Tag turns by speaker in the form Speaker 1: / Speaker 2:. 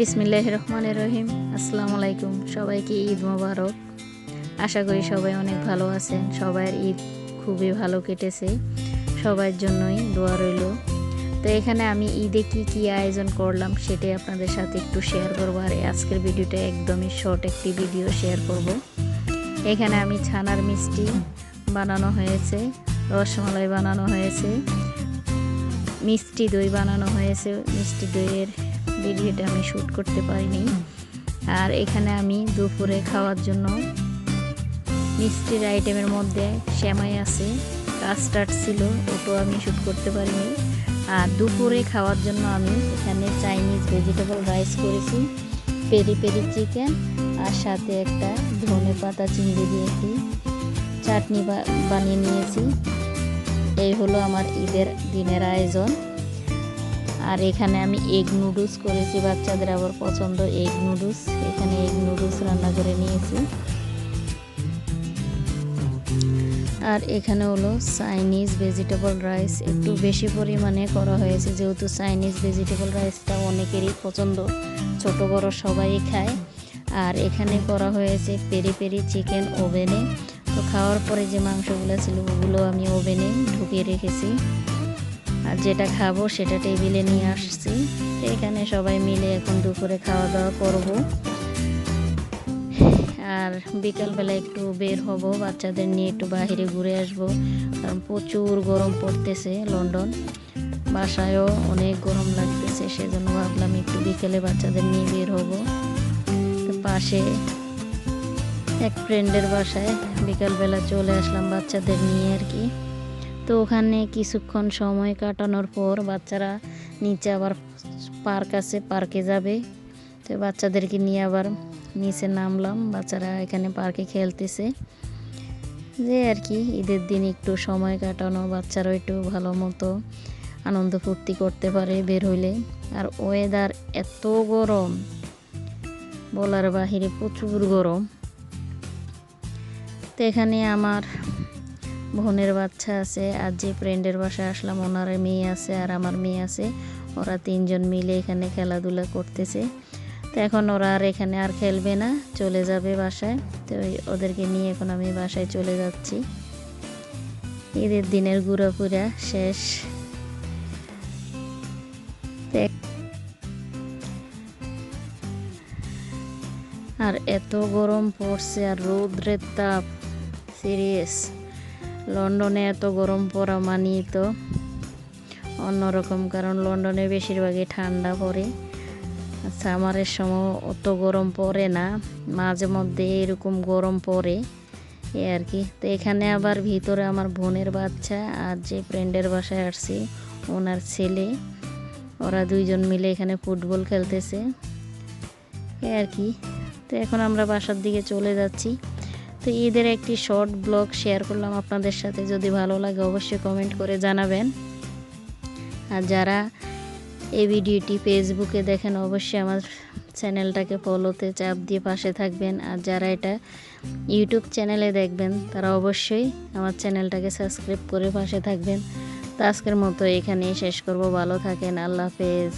Speaker 1: বিসমিল্লাহির রহমানির রহিম। আসসালামু আলাইকুম। সবাইকে ঈদ মোবারক। আশা করি সবাই অনেক ভালো আছেন। সবার ঈদ খুবই ভালো কেটেছে, সবার জন্যই দোয়া রইল। তো এখানে আমি ঈদে কি আয়োজন করলাম সেটাই আপনাদের সাথে একটু শেয়ার করবো। আর আজকের ভিডিওটা একদমই শর্ট একটি ভিডিও শেয়ার করব। এখানে আমি ছানার মিষ্টি বানানো হয়েছে, রসমালাই বানানো হয়েছে, মিষ্টি দই বানানো হয়েছে। মিষ্টি দইয়ের ভিডিওটা আমি শ্যুট করতে পারিনি। আর এখানে আমি দুপুরে খাওয়ার জন্য মিষ্টির আইটেমের মধ্যে সেমাই আছে, কাস্টার্ড ছিল, ওটাও আমি শ্যুট করতে পারিনি। আর দুপুরে খাওয়ার জন্য আমি এখানে চাইনিজ ভেজিটেবল রাইস করেছি, পেরি পেরি চিকেন, আর সাথে একটা ধনে পাতা চিংড়ি দিয়ে একটি চাটনি বানিয়ে নিয়েছি। এই হলো আমার ঈদের দিনের আয়োজন। আর এখানে আমি এগ নুডলস করেছি, বাচ্চাদের আবার পছন্দ এগ নুডলস। এখানে এগ নুডলস রান্না করে নিয়েছি। আর এখানে হলো চাইনিজ ভেজিটেবল রাইস, একটু বেশি পরিমাণে করা হয়েছে, যেহেতু চাইনিজ ভেজিটেবল রাইসটা অনেকেরই পছন্দ, ছোট বড় সবাই খায়। আর এখানে করা হয়েছে পেরি পেরি চিকেন ওভেনে। তো খাওয়ার পরে যে মাংসগুলো ছিল ওগুলো আমি ওভেনে ঢুকিয়ে রেখেছি, আর যেটা খাবো সেটা টেবিলে নিয়ে আসছি। এখানে সবাই মিলে এখন দুপুরে খাওয়া দাওয়া করব। আর বিকালবেলা একটু বের হব, বাচ্চাদের নিয়ে একটু বাইরে ঘুরে আসব, কারণ প্রচুর গরম পড়তেছে লন্ডন, বাসায়ও অনেক গরম লাগতেছে। সেজন্য ভাবলাম একটু বিকেলে বাচ্চাদের নিয়ে বের হব। পাশে এক ফ্রেন্ডের বাসায় বিকালবেলা চলে আসলাম বাচ্চাদের নিয়ে আর কি। তো ওখানে কিছুক্ষণ সময় কাটানোর পর বাচ্চারা নিচে আবার পার্ক আছে, পার্কে যাবে। তো বাচ্চাদেরকে নিয়ে আবার নিচে নামলাম, বাচ্চারা এখানে পার্কে খেলতেছে। যে আর কি ঈদের দিন একটু সময় কাটানো, বাচ্চারাও একটু ভালো মতো আনন্দ ফুর্তি করতে পারে বের হইলে। আর ওয়েদার এত গরম বলার বাহিরে, প্রচুর গরম। তো এখানে আমার বোনের বাচ্চা আছে, আর যে ফ্রেন্ডের বাসায় আসলাম ওনার মেয়ে আছে আর আমার মেয়ে আছে, ওরা তিনজন মিলে এখানে খেলাধুলা করতেছে। তো এখন ওরা আর এখানে আর খেলবে না, চলে যাবে বাসায়। তো ওদেরকে নিয়ে এখন আমি বাসায় চলে যাচ্ছি। ঈদের দিনের ঘোরাফেরা শেষ। আর এত গরম পড়ছে, আর রৌদ্রের তাপ সিরিয়াস। লন্ডনে এত গরম পড়া মানিয়ে তো অন্যরকম, কারণ লন্ডনে বেশিরভাগই ঠান্ডা পড়ে। সামারের সময় অত গরম পড়ে না, মাঝে মধ্যে এরকম গরম পড়ে এ আর কি। তো এখানে আবার ভিতরে আমার বোনের বাচ্চা আর যে ফ্রেন্ডের বাসায় আসছি ওনার ছেলে, ওরা দুইজন মিলে এখানে ফুটবল খেলতেছে এ আর কি। তো এখন আমরা বাসার দিকে চলে যাচ্ছি। তো ঈদের একটি শর্ট ব্লগ শেয়ার করলাম আপনাদের সাথে। যদি ভালো লাগে অবশ্যই কমেন্ট করে জানাবেন। আর যারা এই ভিডিওটি ফেসবুকে দেখেন অবশ্যই আমার চ্যানেলটাকে ফলোতে চাপ দিয়ে পাশে থাকবেন। আর যারা এটা ইউটিউব চ্যানেলে দেখবেন তারা অবশ্যই আমার চ্যানেলটাকে সাবস্ক্রাইব করে পাশে থাকবেন। তো আজকের মতো এখানেই শেষ করব। ভালো থাকেন, আল্লাহ হাফেজ।